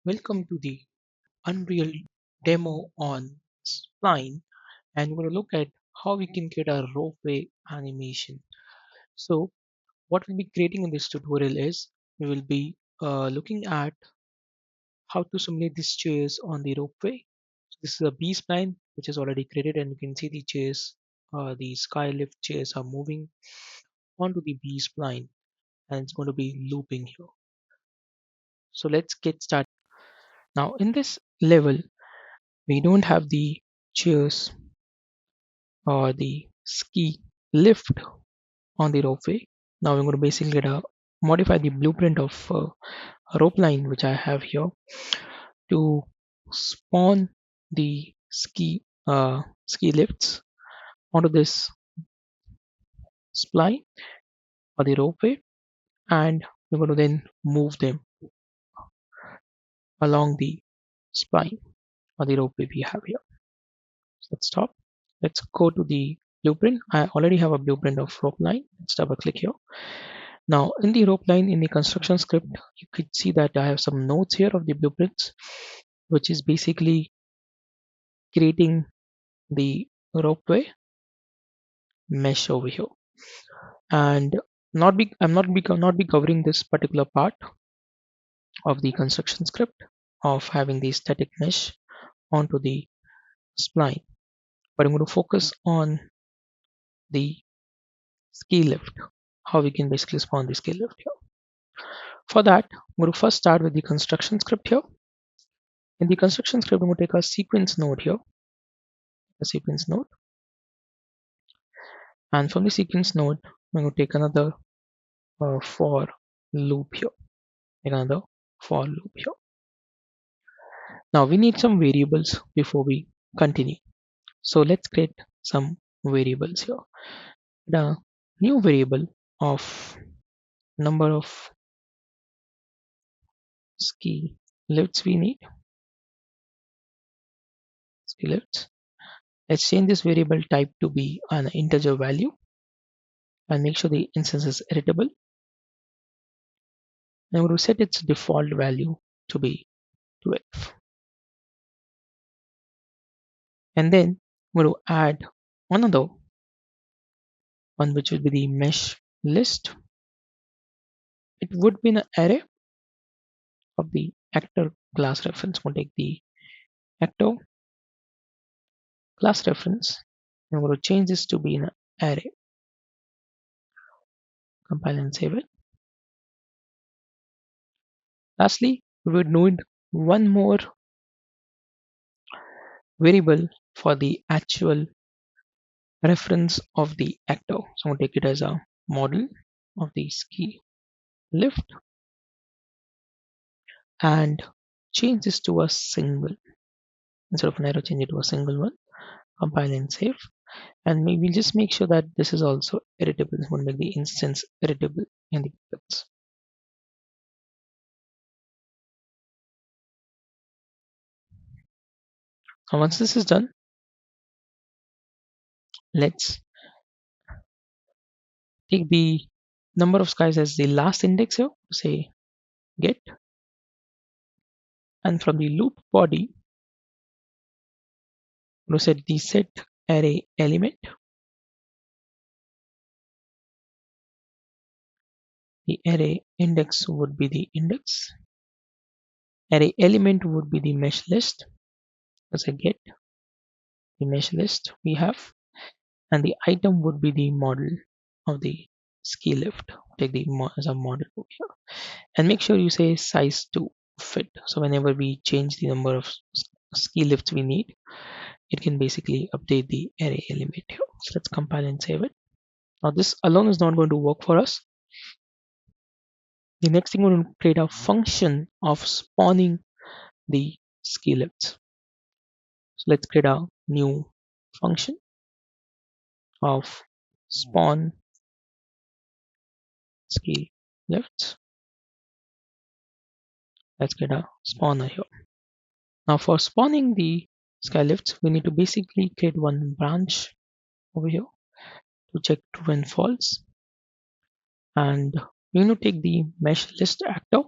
Welcome to the Unreal demo on Spline, and we're going to look at how we can create a ropeway animation. So what we'll be creating in this tutorial is we will be looking at how to simulate these chairs on the ropeway. So this is a B spline which is already created, and you can see the chairs, the skylift chairs are moving onto the B spline, and it's going to be looping here. So let's get started. Now in this level, we don't have the chairs or the ski lift on the ropeway. Now I'm going to basically modify the blueprint of a rope line which I have here to spawn the ski lifts onto this spline or the ropeway, and we're going to then move them along the spline or the ropeway we have here. So let's stop. Let's go to the blueprint. I already have a blueprint of rope line. Let's double click here. Now in the rope line in the construction script, you could see that I have some notes here of the blueprints, which is basically creating the ropeway mesh over here. And not be covering this particular part of the construction script of having the static mesh onto the spline, but I'm going to focus on the ski lift, how we can basically spawn the ski lift here. For that, I'm going to first start with the construction script here. In the construction script, I'm going to take a sequence node here, a sequence node, and from the sequence node, I'm going to take another for loop here, another for loop here. Now we need some variables before we continue. So let's create some variables here. The new variable of number of ski lifts we need, ski lifts. Let's change this variable type to be an integer value and make sure the instance is editable. I'm going to set its default value to be 12. And then I'm going to add another one, which will be the mesh list. It would be an array of the actor class reference. We'll take the actor class reference. I'm going to change this to be an array. Compile and save it. Lastly, we would need one more variable for the actual reference of the actor. So I'm going to take it as a model of the ski lift and change this to a single. Instead of an arrow, change it to a single one. Compile and save. And maybe just make sure that this is also editable. This will make the instance editable in the bits. Now once this is done, let's take the number of skies as the last index here. Say get, and from the loop body, we'll set the set array element. The array index would be the index. Array element would be the mesh list. As I get the mesh list we have, and the item would be the model of the ski lift. Take the as a model over here, and make sure you say size to fit. So whenever we change the number of ski lifts we need, it can basically update the array element here. So let's compile and save it. Now this alone is not going to work for us. The next thing, we're going to create a function of spawning the ski lifts. So let's create a new function of spawn ski lifts. Let's get a spawner here. Now for spawning the sky lifts, we need to basically create one branch over here to check true and false, and we need to take the mesh list actor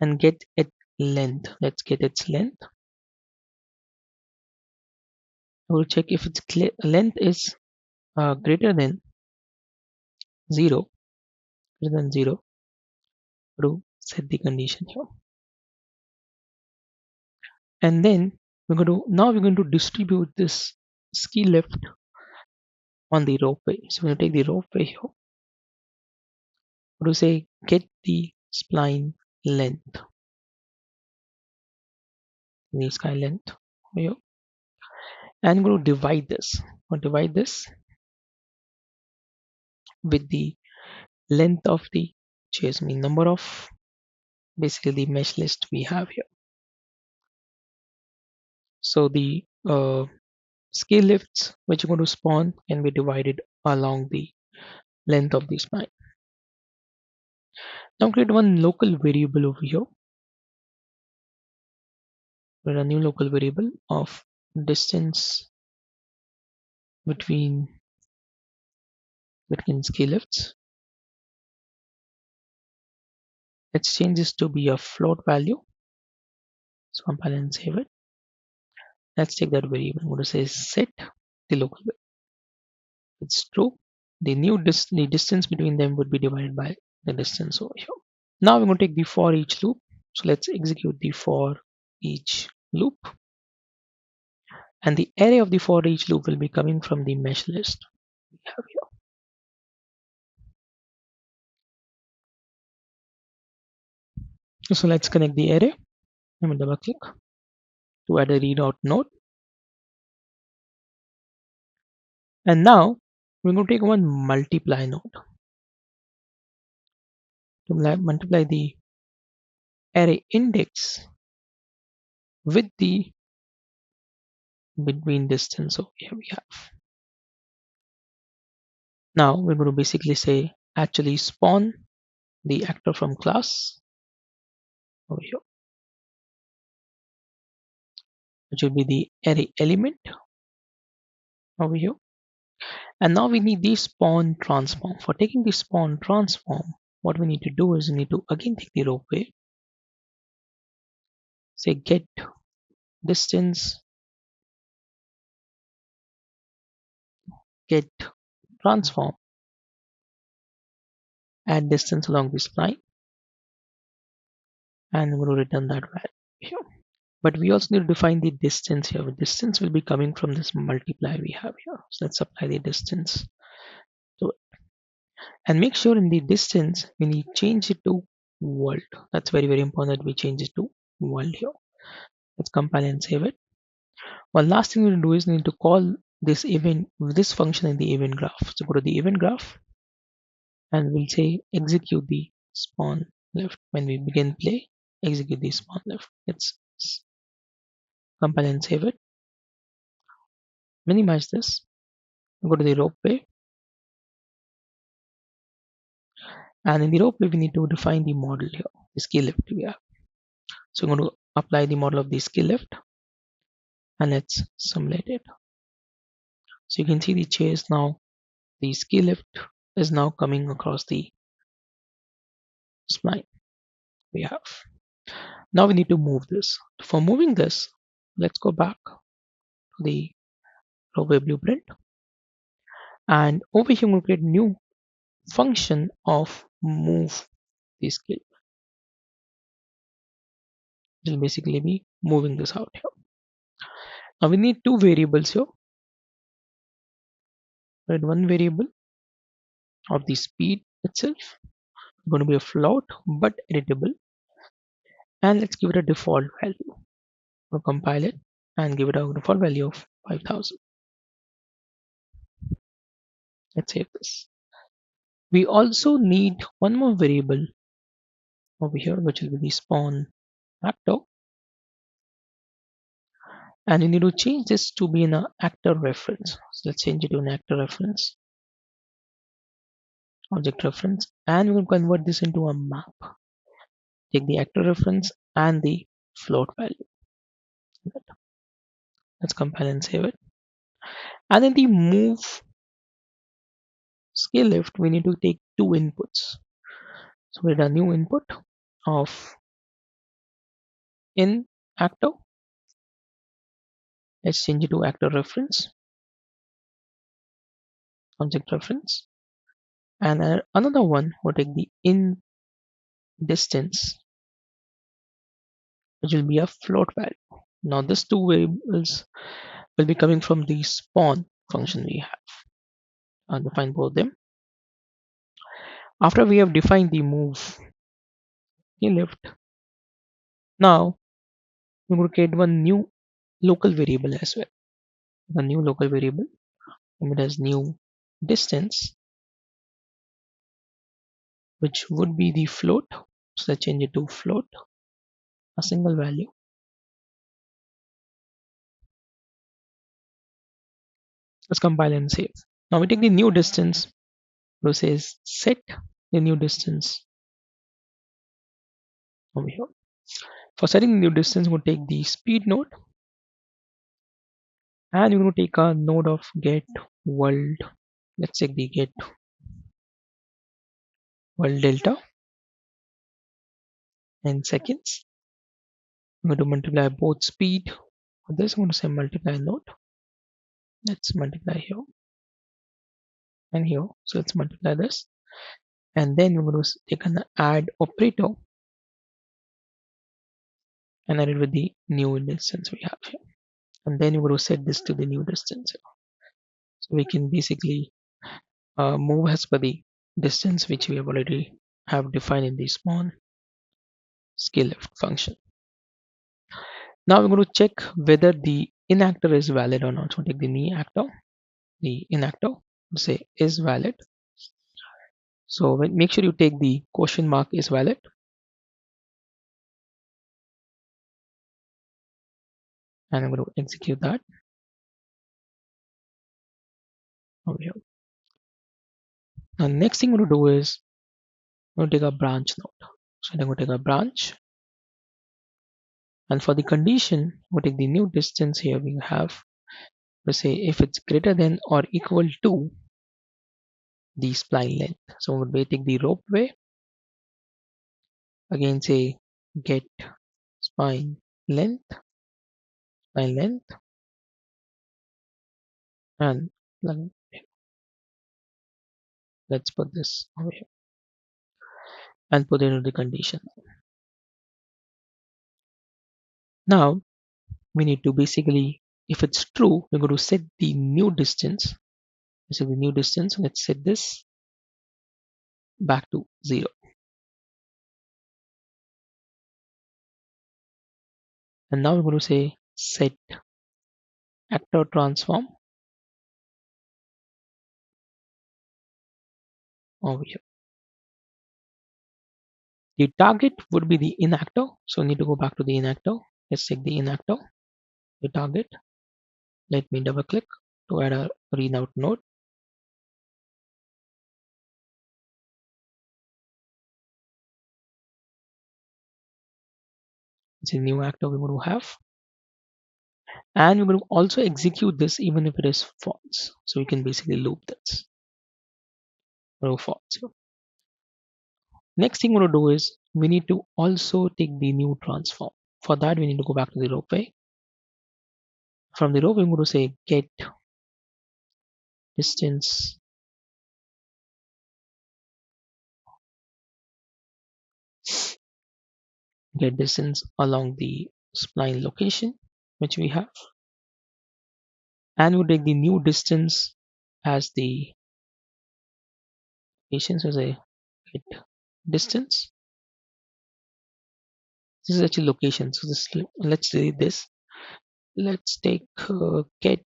and get it length. Let's get its length. We'll check if its length is greater than 0, greater than 0 to set the condition here. And then we're going to distribute this ski lift on the ropeway. So we're going to take the ropeway here. We're going to say get the spline length, the sky length here, and we're going to divide this. We'll divide this with the length of the chase, mean number of basically the mesh list we have here. So the scale lifts which are going to spawn can be divided along the length of the spline. Now create one local variable over here. Create a new local variable of distance between scale lifts. Let's change this to be a float value. So compile and save it. Let's take that variable. I'm going to say set the local variable. It's true. The the distance between them would be divided by the distance over here. Now we're going to take the for each loop. So let's execute the for each loop. And the array of the for each loop will be coming from the mesh list we have here. So let's connect the array. I'm going to double click to add a readout node. And now we're going to take one multiply node to multiply the array index with the between distance over here we have. Now we're going to basically say actually spawn the actor from class over here, which will be the array element over here. And now we need the spawn transform. For taking the spawn transform, what we need to do is we need to again take the ropeway, say get distance, get transform, add distance along this line, and we're going to return that value here. But we also need to define the distance here. The distance will be coming from this multiply we have here. So let's apply the distance to it. And make sure in the distance we need to change it to world. That's very, very important that we change it to world here. Let's compile and save it. One last thing we need to do is we need to call this event, this function in the event graph. So go to the event graph and we'll say execute the spawn left. When we begin play, execute the spawn left. Let's compile and save it. Minimize this. Go to the ropeway. And in the ropeway, we need to define the model here, the scale lift we have. So I'm going to apply the model of the scale lift and let's simulate it. So you can see the chase now, the scale lift is now coming across the spline we have. Now we need to move this. For moving this, let's go back to the ropeway blueprint. And over here, we'll create new function of move the scale. It will basically be moving this out here. Now we need two variables here. Right, one variable of the speed itself is going to be a float but editable, and let's give it a default value. We'll compile it and give it a default value of 5000. Let's save this. We also need one more variable over here, which will be the spawn actor, and we need to change this to be an actor reference. So let's change it to an actor reference, object reference, and we'll convert this into a map. Take the actor reference and the float value. Let's compile and save it. And in the move scale lift, we need to take two inputs. So we need a new input of in actor. Let's change it to actor reference, object reference. And another one will take the in distance, which will be a float value. Now these two variables will be coming from the spawn function we have. I'll define both of them. After we have defined the move lift, now we're going to create one new local variable as well. A new local variable, and it has new distance, which would be the float. So let's change it to float, a single value. Let's compile and save. Now we take the new distance, so says set the new distance over here. For setting the new distance, we'll take the speed node, and we're going to take a node of get world. Let's take the get world delta in seconds. I'm going to multiply both speed. For this, I'm going to say multiply node. Let's multiply here and here. So let's multiply this. And then we're going to take an add operator and add it with the new distance we have here. And then we're going to set this to the new distance here. So we can basically move as per the distance which we have already have defined in the spawn scale lift function. Now we're going to check whether the in actor is valid or not. So take the in actor, say is valid. So make sure you take the question mark is valid. And I'm going to execute that over here. Now next thing I'm going to do is I'm going to take a branch node. So I'm going to take a branch. And for the condition, we'll take the new distance here. We have to say if it's greater than or equal to the spline length. So we'll take the ropeway. Again, say get spline length, and let's put this over here and put it into the condition. Now we need to basically, if it's true, we're going to set the new distance. So the new distance, let's set this back to 0. And now we're going to say set actor transform over here. The target would be the in actor. So we need to go back to the in actor. Let's take the in actor, the target. Let me double click to add a reroute node. It's a new actor we're going to have. And we're going to also execute this even if it is false. So we can basically loop this. False. Next thing we're going to do is we need to also take the new transform. For that, we need to go back to the ropeway. From the ropeway, we're going to say get distance along the spline location which we have, and we'll take the new distance as the location. So say get distance. This is actually location. So this, let's say this. Let's take get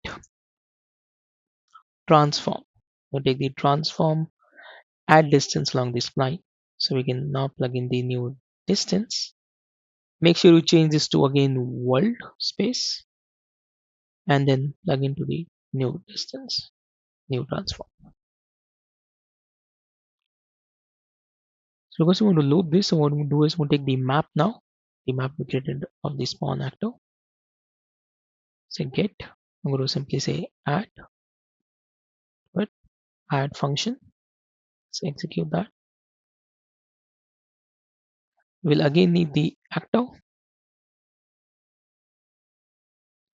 transform. We'll take the transform, add distance along the spline. So we can now plug in the new distance. Make sure you change this to again world space, and then plug into the new distance, new transform. So because we want to load this, so what we do is we'll take the map now, the map we created of the spawn actor. Say get. I'm going to simply say add, but add function. Let's execute that. We'll again need the actor.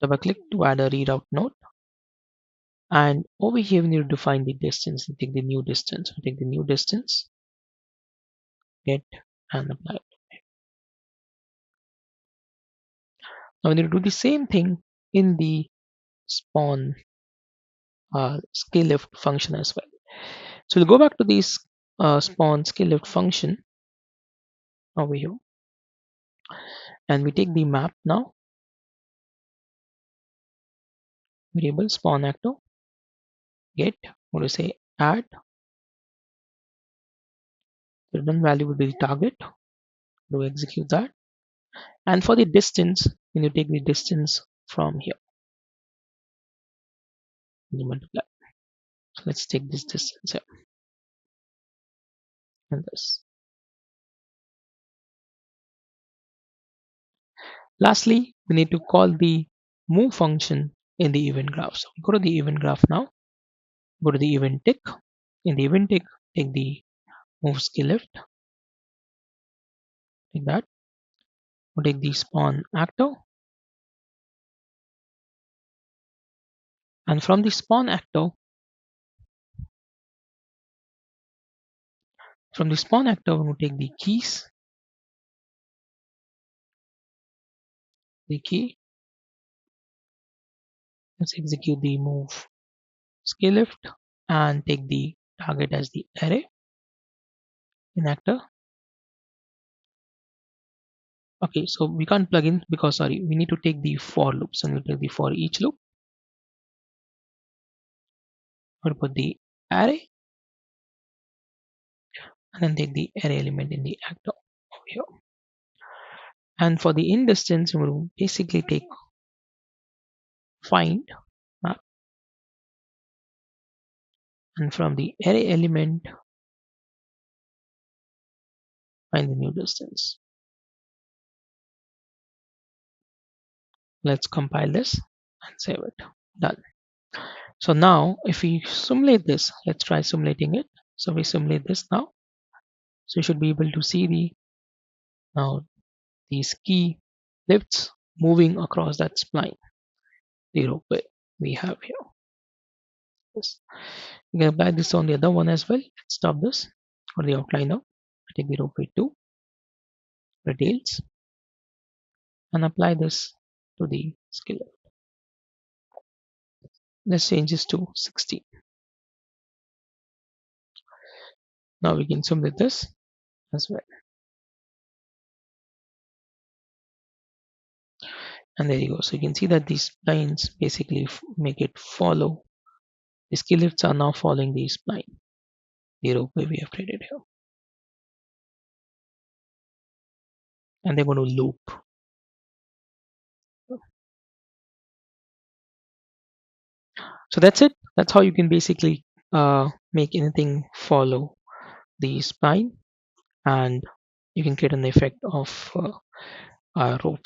Double click to add a reroute node. And over here, we need to define the distance and take the new distance. We take the new distance, get and apply. Now we need to do the same thing in the spawn scale lift function as well. So we'll go back to this spawn scale lift function over here, and we take the map now, variable spawn actor, get, what to say, add, the return value will be the target, to execute that. And for the distance, when you take the distance from here, you multiply. So let's take this distance here and this. Lastly, we need to call the move function in the event graph. So go to the event graph now, go to the event tick. In the event tick, take the move scale lift, like that. We'll take the spawn actor, and from the spawn actor, we'll take the keys, the key. Let's execute the move scale lift and take the target as the array in actor. Okay, so we can't plug in because sorry, we need to take the for loops, and we'll take the for each loop. We'll put the array and then take the array element in the actor over here. And for the in distance, we'll basically take find map, and from the array element, find the new distance. Let's compile this and save it. Done. So now if we simulate this, let's try simulating it. So we simulate this now. So you should be able to see the now these key lifts moving across that spline, the ropeway we have here. Yes. You can apply this on the other one as well. Let's stop this for the outline now. Take the ropeway 2, details, and apply this to the skill lift. Let's change this to 60. Now we can simulate this as well. And there you go. So you can see that these splines basically make it follow. The skill lifts are now following the spline, the ropeway we have created here. And they're going to loop. So that's it. That's how you can basically make anything follow the spline, and you can create an effect of a ropeway.